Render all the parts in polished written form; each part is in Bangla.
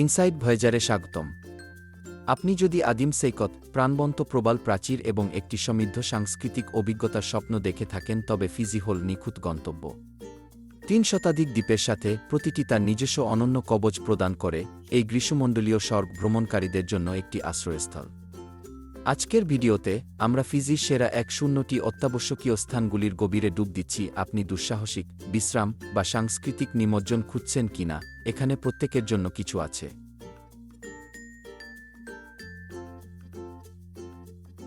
ইনসাইড ভয়েজারে স্বাগতম। আপনি যদি আদিম সৈকত, প্রাণবন্ত প্রবাল প্রাচীর এবং একটি সমৃদ্ধ সাংস্কৃতিক অভিজ্ঞতার স্বপ্ন দেখে থাকেন, তবে ফিজি হল নিখুঁত গন্তব্য। ৩ শতাধিক দ্বীপের সাথে প্রতিটি তার নিজস্ব অনন্য কবচ প্রদান করে এই গ্রীষ্মমণ্ডলীয় স্বর্গ ভ্রমণকারীদের জন্য একটি আশ্রয়স্থল। আজকের ভিডিওতে আমরা ফিজির সেরা ১০০টি অত্যাবশ্যকীয় স্থানগুলির গভীরে ডুব দিচ্ছি। আপনি দুঃসাহসিক, বিশ্রাম বা সাংস্কৃতিক নিমজ্জন খুঁজছেন কিনা, এখানে প্রত্যেকের জন্য কিছু আছে।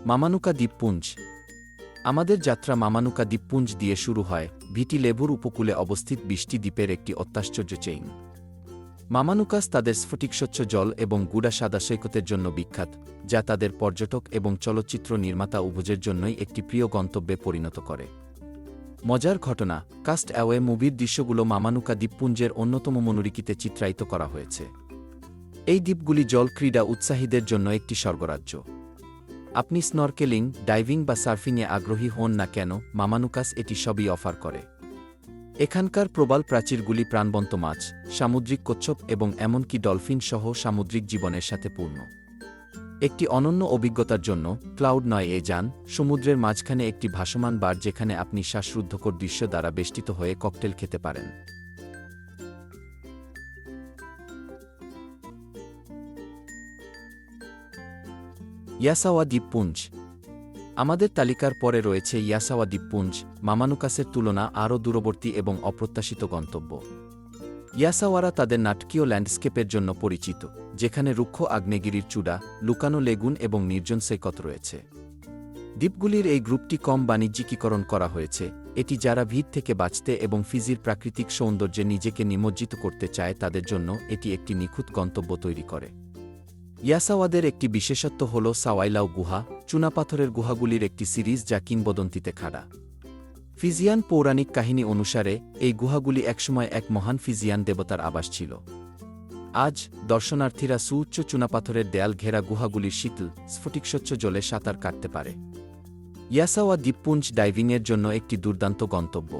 মামানুকা দ্বীপপুঞ্জ। আমাদের যাত্রা মামানুকা দ্বীপপুঞ্জ দিয়ে শুরু হয়, ভিটি লেবুর উপকূলে অবস্থিত ২০টি দ্বীপের একটি অত্যাশ্চর্য চেইন। মামানুকাস তাদের স্ফটিকস্বচ্ছ জল এবং গুড়া সাদা সৈকতের জন্য বিখ্যাত, যা তাদের পর্যটক এবং চলচ্চিত্র নির্মাতা উভয়ের জন্যই একটি প্রিয় গন্তব্যে পরিণত করে। মজার ঘটনা, কাস্ট অ্যাওয়ে মুভির দৃশ্যগুলো মামানুকা দ্বীপপুঞ্জের অন্যতম মনোরিকিতে চিত্রায়িত করা হয়েছে। এই দ্বীপগুলি জল ক্রীড়া উৎসাহীদের জন্য একটি স্বর্গরাজ্য। আপনি স্নরকেলিং, ডাইভিং বা সার্ফিংয়ে আগ্রহী হন না কেন, মামানুকাস এটি সবই অফার করে। এখানকার প্রবাল প্রাচীরগুলি প্রাণবন্ত মাছ, সামুদ্রিক কচ্ছপ এবং এমনকি ডলফিন সহ সামুদ্রিক জীবনের সাথে পূর্ণ। একটি অনন্য অভিজ্ঞতার জন্য ক্লাউড ৯-এ যান, সমুদ্রের মাঝখানে একটি ভাসমান বার যেখানে আপনি শ্বাসরুদ্ধকর দৃশ্য দ্বারা বেষ্টিত হয়ে ককটেল খেতে পারেন। ইয়াসাওয়া দ্বীপপুঞ্জ। আমাদের তালিকার পরে রয়েছে ইয়াসাওয়া দ্বীপপুঞ্জ, মামানুকাসের তুলনা আরও দূরবর্তী এবং অপ্রত্যাশিত গন্তব্য। ইয়াসাওয়ারা তাদের নাটকীয় ল্যান্ডস্কেপের জন্য পরিচিত, যেখানে রুক্ষ আগ্নেয়গিরির চূড়া, লুকানো লেগুন এবং নির্জন সৈকত রয়েছে। দ্বীপগুলির এই গ্রুপটি কম বাণিজ্যিকীকরণ করা হয়েছে, এটি যারা ভিড় থেকে বাঁচতে এবং ফিজির প্রাকৃতিক সৌন্দর্যে নিজেকে নিমজ্জিত করতে চায় তাদের জন্য এটি একটি নিখুঁত গন্তব্য তৈরি করে। ইয়াসাওয়াদের একটি বিশেষত্ব হল সাওয়াইলাও গুহা, চুনাপাথরের গুহাগুলির একটি সিরিজ যা কিংবদন্তিতে খাড়া। ফিজিয়ান পৌরাণিক কাহিনী অনুসারে এই গুহাগুলি একসময় এক মহান ফিজিয়ান দেবতার আবাস ছিল। আজ দর্শনার্থীরা সুউচ্চ চুনাপাথরের দেয়াল ঘেরা গুহাগুলির শীতল, স্ফটিকস্বচ্ছ জলে সাঁতার কাটতে পারে। ইয়াসাওয়া দ্বীপপুঞ্জ ডাইভিংয়ের জন্য একটি দুর্দান্ত গন্তব্য।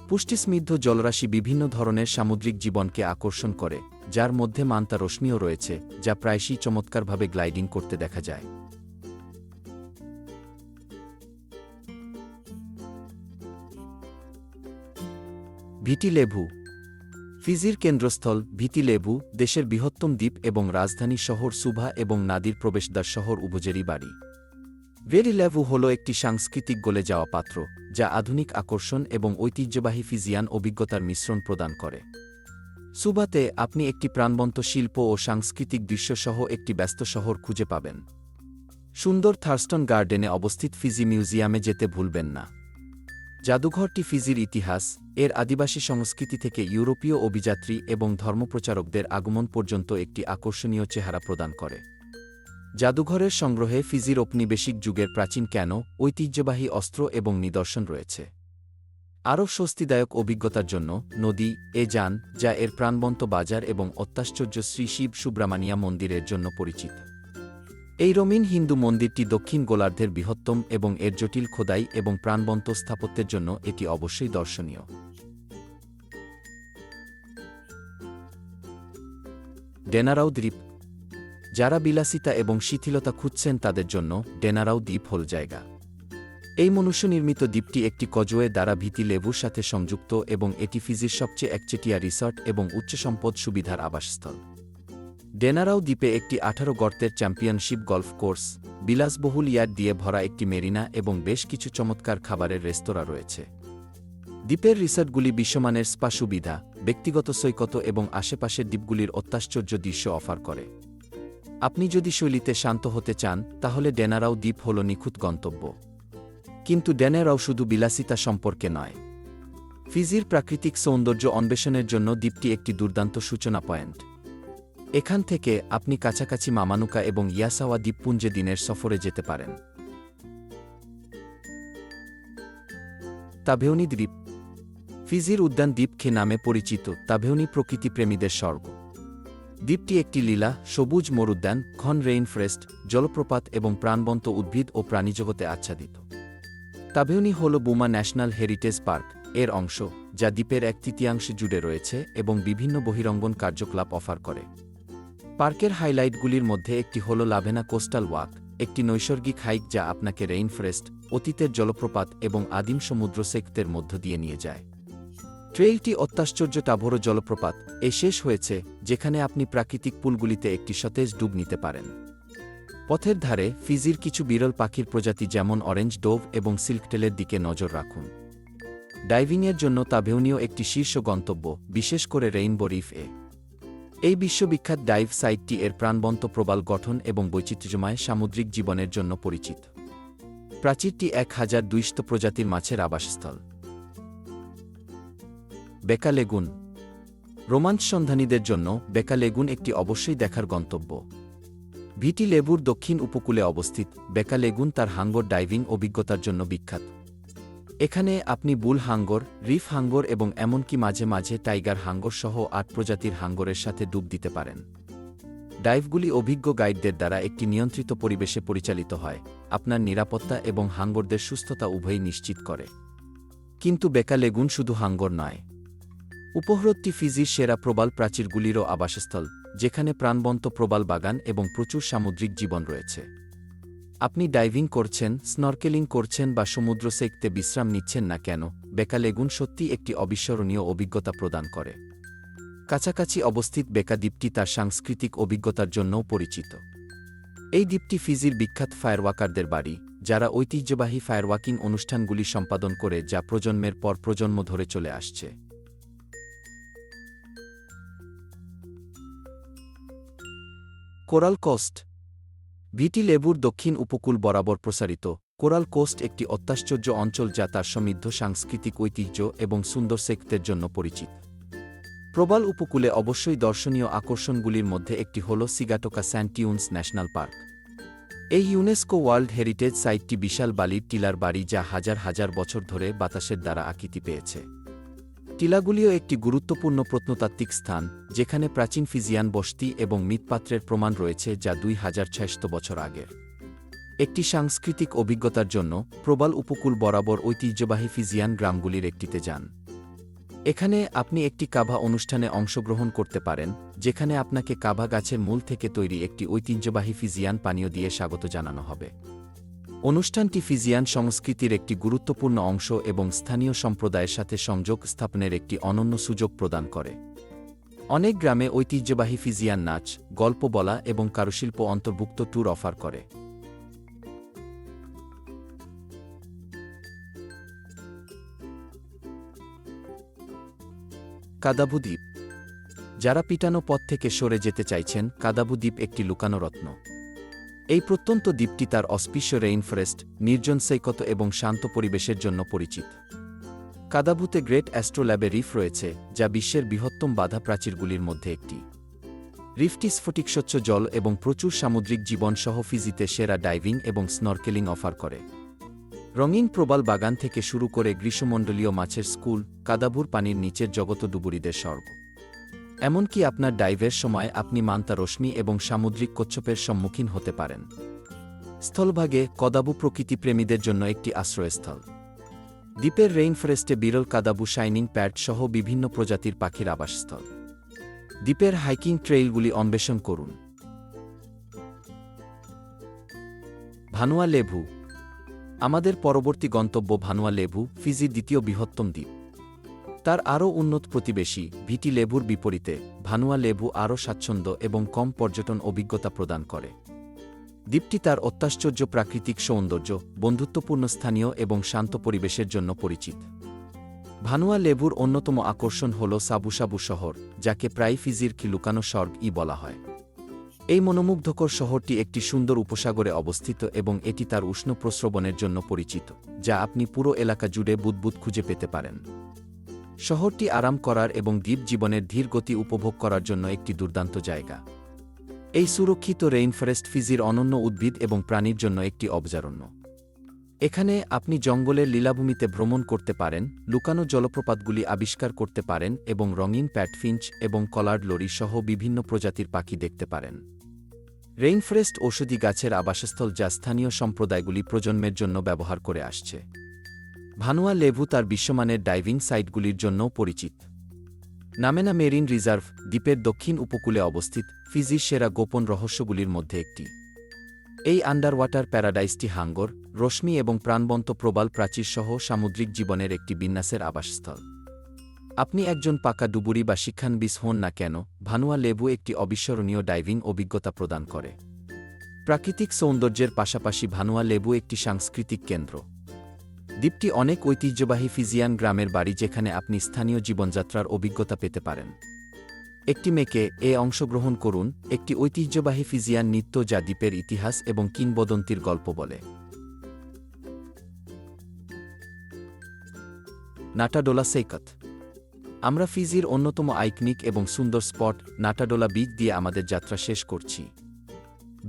পুষ্টিসমৃদ্ধ জলরাশি বিভিন্ন ধরনের সামুদ্রিক জীবনকে আকর্ষণ করে, যার মধ্যে মান্তা রশ্মিও রয়েছে, যা প্রায়শই চমৎকারভাবে গ্লাইডিং করতে দেখা যায়। ভিটি লেভু। ফিজির কেন্দ্রস্থল ভিটি লেভু দেশের বৃহত্তম দ্বীপ এবং রাজধানী শহর সুভা এবং নাদির প্রবেশদ্বার শহর উভয়েরই বাড়ি। ভিটি লেভু হল একটি সাংস্কৃতিক গলে যাওয়া পাত্র, যা আধুনিক আকর্ষণ এবং ঐতিহ্যবাহী ফিজিয়ান অভিজ্ঞতার মিশ্রণ প্রদান করে। সুবাতে আপনি একটি প্রাণবন্ত শিল্প ও সাংস্কৃতিক দৃশ্য সহ একটি ব্যস্ত শহর খুঁজে পাবেন। সুন্দর থার্স্টন গার্ডেনে অবস্থিত ফিজি মিউজিয়ামে যেতে ভুলবেন না। জাদুঘরটি ফিজির ইতিহাস, এর আদিবাসী সংস্কৃতি থেকে ইউরোপীয় অভিযাত্রী এবং ধর্মপ্রচারকদের আগমন পর্যন্ত একটি আকর্ষণীয় চেহারা প্রদান করে। জাদুঘরের সংগ্রহে ফিজির ঔপনিবেশিক যুগের প্রাচীন ক্যানো, ঐতিহ্যবাহী অস্ত্র এবং নিদর্শন রয়েছে। আরও স্বস্তিদায়ক অভিজ্ঞতার জন্য নদী এ যান, যা এর প্রাণবন্ত বাজার এবং অত্যাশ্চর্য শ্রী শিব সুব্রামানিয়া মন্দিরের জন্য পরিচিত। এই রঙিন হিন্দু মন্দিরটি দক্ষিণ গোলার্ধের বৃহত্তম এবং এর জটিল খোদাই এবং প্রাণবন্ত স্থাপত্যের জন্য এটি অবশ্যই দর্শনীয়। ডেনারাও দ্বীপ। যারা বিলাসিতা এবং শিথিলতা খুঁজছেন তাদের জন্য ডেনারাও দ্বীপ হল জায়গা। এই মনুষ্যনির্মিত দ্বীপটি একটি কজওয়ে দ্বারা ভিটি লেবুর সাথে সংযুক্ত এবং এটি ফিজির সবচেয়ে একচেটিয়া রিসর্ট এবং উচ্চ সম্পদ সুবিধার আবাসস্থল। ডেনারাও দ্বীপে একটি 18 গর্তের চ্যাম্পিয়নশিপ গল্ফ কোর্স, বিলাসবহুল ইয়াট দিয়ে ভরা একটি মেরিনা এবং বেশ কিছু চমৎকার খাবারের রেস্তোরাঁ রয়েছে। দ্বীপের রিসর্টগুলি বিশ্বমানের স্পা সুবিধা, ব্যক্তিগত সৈকত এবং আশেপাশের দ্বীপগুলির অত্যাশ্চর্য দৃশ্য অফার করে। আপনি যদি শৈলীতে শান্ত হতে চান, তাহলে ডেনারাও দ্বীপ হল নিখুঁত গন্তব্য। কিন্তু ডেনারাও শুধু বিলাসিতা সম্পর্কে নয়। ফিজির প্রাকৃতিক সৌন্দর্য অন্বেষণের জন্য দ্বীপটি একটি দুর্দান্ত সূচনা পয়েন্ট। এখান থেকে আপনি কাছাকাছি মামানুকা এবং ইয়াসাওয়া দ্বীপপুঞ্জে দিনের সফরে যেতে পারেন। তাভেউনি দ্বীপ। ফিজির উদ্যান দ্বীপ নামে পরিচিত তাভেউনি প্রকৃতিপ্রেমীদের স্বর্গ। দ্বীপটি একটি লীলা, সবুজ মরুদ্যান, ঘন রেইনফরেস্ট, জলপ্রপাত এবং প্রাণবন্ত উদ্ভিদ ও প্রাণীজগতে আচ্ছাদিত। তাভেউনি হল বুমা ন্যাশনাল হেরিটেজ পার্ক এর অংশ, যা দ্বীপের 1/3 জুড়ে রয়েছে এবং বিভিন্ন বহিরঙ্গন কার্যকলাপ অফার করে। পার্কের হাইলাইটগুলির মধ্যে একটি হল লাভেনা কোস্টাল ওয়াক, একটি নৈসর্গিক হাইক যা আপনাকে রেইনফরেস্ট, অতীতের জলপ্রপাত এবং আদিম সমুদ্র সেক্তের মধ্য দিয়ে নিয়ে যায়। ট্রেইলটি অত্যাশ্চর্য টাভরো জলপ্রপাত শেষ হয়েছে, যেখানে আপনি প্রাকৃতিক পুলগুলিতে একটি সতেজ ডুব নিতে পারেন। পথের ধারে ফিজির কিছু বিরল পাখির প্রজাতি যেমন অরেঞ্জ ডোভ এবং সিল্কটেলের দিকে নজর রাখুন। ডাইভিংয়ের জন্য তাভেউনিও একটি শীর্ষ গন্তব্য, বিশেষ করে রেইনবো রিফ এই বিশ্ববিখ্যাত ডাইভ সাইটটি এর প্রাণবন্ত প্রবাল গঠন এবং বৈচিত্র্যময় সামুদ্রিক জীবনের জন্য পরিচিত। প্রাচীরটি 1200 প্রজাতির মাছের আবাসস্থল। বেকা লেগুন। রোমাঞ্চ সন্ধানীদের জন্য বেকা লেগুন একটি অবশ্যই দেখার গন্তব্য। ভিটি লেবুর দক্ষিণ উপকূলে অবস্থিত, বেকা লেগুন তার হাঙ্গর ডাইভিং অভিজ্ঞতার জন্য বিখ্যাত। এখানে আপনি বুল হাঙ্গর, রিফ হাঙ্গর এবং এমনকি মাঝে মাঝে টাইগার হাঙ্গর সহ 8 প্রজাতির হাঙ্গরের সাথে ডুব দিতে পারেন। ডাইভগুলি অভিজ্ঞ গাইডদের দ্বারা একটি নিয়ন্ত্রিত পরিবেশে পরিচালিত হয়, আপনার নিরাপত্তা এবং হাঙ্গরদের সুস্থতা উভয়ই নিশ্চিত করে। কিন্তু বেকা লেগুন শুধু হাঙ্গর নয়। উপহ্রদটি ফিজির সেরা প্রবাল প্রাচীরগুলিরও আবাসস্থল, যেখানে প্রাণবন্ত প্রবাল বাগান এবং প্রচুর সামুদ্রিক জীবন রয়েছে। আপনি ডাইভিং করছেন, স্নরকেলিং করছেন বা সমুদ্র সেকতে বিশ্রাম নিচ্ছেন না কেন, বেকা লেগুন সত্যি একটি অবিস্মরণীয় অভিজ্ঞতা প্রদান করে। কাছাকাছি অবস্থিত বেকা দ্বীপটি তার সাংস্কৃতিক অভিজ্ঞতার জন্যও পরিচিত। এই দ্বীপটি ফিজির বিখ্যাত ফায়ারওয়াকারদের বাড়ি, যারা ঐতিহ্যবাহী ফায়ারওয়াকিং অনুষ্ঠানগুলি সম্পাদন করে যা প্রজন্মের পর প্রজন্ম ধরে চলে আসছে। Coral coast. ভিটি লেবুর দক্ষিণ উপকূল বরাবর প্রসারিত, কোরাল কোস্ট একটি অত্যাশ্চর্য অঞ্চল যা তার সমৃদ্ধ সাংস্কৃতিক ঐতিহ্য এবং সুন্দর সেক্তের জন্য পরিচিত। প্রবাল উপকূলে অবশ্যই দর্শনীয় আকর্ষণগুলির মধ্যে একটি হল সিগাটোকা স্যান্টিউন্স ন্যাশনাল পার্ক। এই ইউনেস্কো ওয়ার্ল্ড হেরিটেজ সাইটটি বিশাল বালির টিলার বাড়ি যা হাজার হাজার বছর ধরে বাতাসের দ্বারা আকৃতি পেয়েছে। টিলাগুলিও একটি গুরুত্বপূর্ণ প্রত্নতাত্ত্বিক স্থান, যেখানে প্রাচীন ফিজিয়ান বসতি এবং মৃৎপাত্রের প্রমাণ রয়েছে যা 2600 বছর আগের। একটি সাংস্কৃতিক অভিজ্ঞতার জন্য প্রবাল উপকূল বরাবর ঐতিহ্যবাহী ফিজিয়ান গ্রামগুলির একটিতে যান। এখানে আপনি একটি কাভা অনুষ্ঠানে অংশগ্রহণ করতে পারেন, যেখানে আপনাকে কাভা গাছের মূল থেকে তৈরি একটি ঐতিহ্যবাহী ফিজিয়ান পানীয় দিয়ে স্বাগত জানানো হবে। অনুষ্ঠানটি ফিজিয়ান সংস্কৃতির একটি গুরুত্বপূর্ণ অংশ এবং স্থানীয় সম্প্রদায়ের সাথে সংযোগ স্থাপনের একটি অনন্য সুযোগ প্রদান করে। অনেক গ্রামে ঐতিহ্যবাহী ফিজিয়ান নাচ, গল্প বলা এবং কারুশিল্প অন্তর্ভুক্ত ট্যুর অফার করে। কাদাভু দ্বীপ। যারা পিটানো পথ থেকে সরে যেতে চাইছেন, কাদাভু দ্বীপ একটি লুকানো রত্ন। এই প্রত্যন্ত দ্বীপটি তার অস্পৃশ্য রেইনফরেস্ট, নির্জন সৈকত এবং শান্ত পরিবেশের জন্য পরিচিত। কাদাভুতে গ্রেট অ্যাস্ট্রোল্যাবে রিফ রয়েছে, যা বিশ্বের বৃহত্তম বাধা প্রাচীরগুলির মধ্যে একটি। রিফটি স্ফটিকস্বচ্ছ জল এবং প্রচুর সামুদ্রিক জীবন সহ ফিজিতে সেরা ডাইভিং এবং স্নরকেলিং অফার করে। রঙিন প্রবাল বাগান থেকে শুরু করে গ্রীষ্মমণ্ডলীয় মাছের স্কুল, কাদাভুর পানির নিচের জগতডুবুরিদের স্বর্গ। এমনকি আপনার ডাইভের সময় আপনি মান্তা রশ্মি এবং সামুদ্রিক কচ্ছপের সম্মুখীন হতে পারেন। স্থলভাগে কাদাভু প্রকৃতিপ্রেমীদের জন্য একটি আশ্রয়স্থল। দ্বীপের রেইনফরেস্টে বিরল কাদাভু শাইনিং প্যাড সহ বিভিন্ন প্রজাতির পাখির আবাসস্থল। দ্বীপের হাইকিং ট্রেইলগুলি অন্বেষণ করুন। ভানুয়া লেভু। আমাদের পরবর্তী গন্তব্য ভানুয়া লেভু, ফিজির দ্বিতীয় বৃহত্তম দ্বীপ। তার আরও উন্নত প্রতিবেশী ভিটি লেভুর বিপরীতে, ভানুয়া লেভু আরও স্বাচ্ছন্দ্য এবং কম পর্যটন অভিজ্ঞতা প্রদান করে। দ্বীপটি তার অত্যাশ্চর্য প্রাকৃতিক সৌন্দর্য, বন্ধুত্বপূর্ণ স্থানীয় এবং শান্ত পরিবেশের জন্য পরিচিত। ভানুয়া লেভুর অন্যতম আকর্ষণ হল সাবুসাবু শহর, যাকে প্রায় ফিজির লুকানো স্বর্গ বলা হয়। এই মনোমুগ্ধকর শহরটি একটি সুন্দর উপসাগরে অবস্থিত এবং এটি তার উষ্ণ প্রস্রবণের জন্য পরিচিত, যা আপনি পুরো এলাকা জুড়ে বুদবুদ খুঁজে পেতে পারেন। শহরটি আরাম করার এবং দ্বীপ জীবনের ধীর গতি উপভোগ করার জন্য একটি দুর্দান্ত জায়গা। এই সুরক্ষিত রেইনফরেস্ট ফিজির অনন্য উদ্ভিদ এবং প্রাণীর জন্য একটি অভয়ারণ্য। এখানে আপনি জঙ্গলের লীলাভূমিতে ভ্রমণ করতে পারেন, লুকানো জলপ্রপাতগুলি আবিষ্কার করতে পারেন এবং রঙিন প্যাটফিঞ্চ এবং কলার্ড লরি সহ বিভিন্ন প্রজাতির পাখি দেখতে পারেন। রেইনফরেস্ট ঔষধি গাছের আবাসস্থল যা স্থানীয় সম্প্রদায়গুলি প্রজন্মের জন্য ব্যবহার করে আসছে। ভানুয়া লেভু তার বিশ্বমানের ডাইভিং সাইটগুলির জন্যও পরিচিত। নামেনা মেরিন রিজার্ভ দ্বীপের দক্ষিণ উপকূলে অবস্থিত ফিজির সেরা গোপন রহস্যগুলির মধ্যে একটি। এই আন্ডারওয়াটার প্যারাডাইসটি হাঙ্গর, রশ্মি এবং প্রাণবন্ত প্রবাল প্রাচীর সহ সামুদ্রিক জীবনের একটি বিন্যাসের আবাসস্থল। আপনি একজন পাকা ডুবুরি বা শিক্ষানবিশ হন না কেন, ভানুয়া লেবু একটি অবিস্মরণীয় ডাইভিং অভিজ্ঞতা প্রদান করে। প্রাকৃতিক সৌন্দর্যের পাশাপাশি ভানুয়া লেবু একটি সাংস্কৃতিক কেন্দ্র। দ্বীপটি অনেক ঐতিহ্যবাহী ফিজিয়ান গ্রামের বাড়ি যেখানে আপনি স্থানীয় জীবনযাত্রার অভিজ্ঞতা পেতে পারেন। একটি মেকে অংশগ্রহণ করুন, একটি ঐতিহ্যবাহী ফিজিয়ান নৃত্য যা দ্বীপের ইতিহাস এবং কিংবদন্তির গল্প বলে। নাটাডোলা সৈকত। আমরা ফিজির অন্যতম আইকনিক এবং সুন্দর স্পট নাটাডোলা বিচ দিয়ে আমাদের যাত্রা শেষ করছি।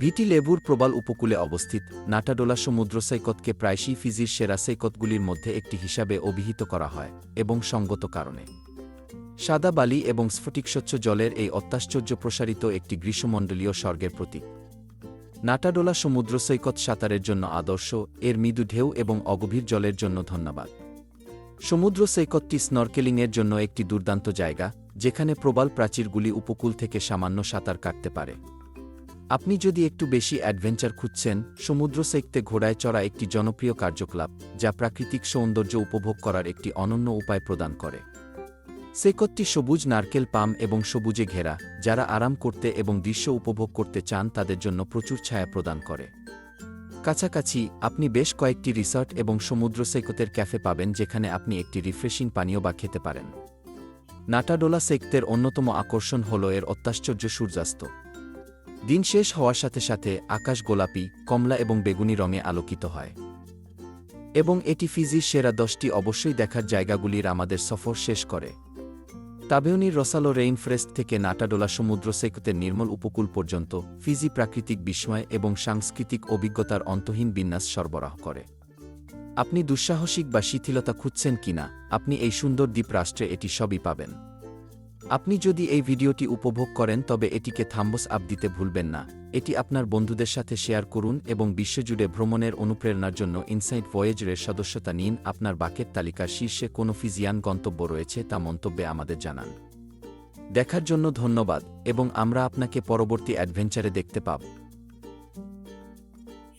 ভিটি লেবুর প্রবাল উপকূলে অবস্থিত নাটাডোলা সমুদ্র সৈকতকে প্রায়শই ফিজির সেরা সৈকতগুলির মধ্যে একটি হিসাবে অভিহিত করা হয়, এবং সঙ্গত কারণে। সাদা বালি এবং স্ফটিকস্বচ্ছ জলের এই অত্যাশ্চর্য প্রসারিত একটি গ্রীষ্মমণ্ডলীয় স্বর্গের প্রতীক। নাটাডোলা সমুদ্র সৈকত সাঁতারের জন্য আদর্শ, এর মৃদু ঢেউ এবং অগভীর জলের জন্য ধন্যবাদ। সমুদ্র সৈকতটি স্নরকেলিংয়ের জন্য একটি দুর্দান্ত জায়গা, যেখানে প্রবাল প্রাচীরগুলি উপকূল থেকে সামান্য সাঁতার কাটতে পারে। আপনি যদি একটু বেশি অ্যাডভেঞ্চার খুঁজছেন, সমুদ্র সৈকতে ঘোড়ায় চড়া একটি জনপ্রিয় কার্যকলাপ, যা প্রাকৃতিক সৌন্দর্য উপভোগ করার একটি অনন্য উপায় প্রদান করে। সৈকতটি সবুজ নারকেল পাম এবং সবুজে ঘেরা, যারা আরাম করতে এবং দৃশ্য উপভোগ করতে চান তাদের জন্য প্রচুর ছায়া প্রদান করে। কাছাকাছি আপনি বেশ কয়েকটি রিসর্ট এবং সমুদ্র সৈকতের ক্যাফে পাবেন যেখানে আপনি একটি রিফ্রেশিং পানীয় বা খেতে পারেন। নাটাডোলা সৈকতের অন্যতম আকর্ষণ হল এর অত্যাশ্চর্য সূর্যাস্ত। দিন শেষ হওয়ার সাথে সাথে আকাশ গোলাপি, কমলা এবং বেগুনি রঙে আলোকিত হয়, এবং এটি ফিজির সেরা 10টি অবশ্যই দেখার জায়গাগুলির আমাদের সফর শেষ করে। তাবেউনির রসালো রেইনফরেস্ট থেকে নাটাডোলা সমুদ্র সৈকতের নির্মল উপকূল পর্যন্ত, ফিজি প্রাকৃতিক বিস্ময় এবং সাংস্কৃতিক অভিজ্ঞতার অন্তহীন বিন্যাস সরবরাহ করে। আপনি দুঃসাহসিক বা শিথিলতা খুঁজছেন কিনা, আপনি এই সুন্দর দ্বীপ রাষ্ট্রে এটি সবই পাবেন। আপনি যদি এই ভিডিওটি উপভোগ করেন তবে এটিকে থাম্বস আপ দিতে ভুলবেন না, এটি আপনার বন্ধুদের সাথে শেয়ার করুন এবং বিশ্বজুড়ে ভ্রমণের অনুপ্রেরণার জন্য ইনসাইট ভয়েজের সদস্যতা নিন। আপনার বাকেট তালিকার শীর্ষে কোনো ফিজিয়ান গন্তব্য রয়েছে তা মন্তব্যে আমাদের জানান। দেখার জন্য ধন্যবাদ, এবং আমরা আপনাকে পরবর্তী অ্যাডভেঞ্চারে দেখতে পাব।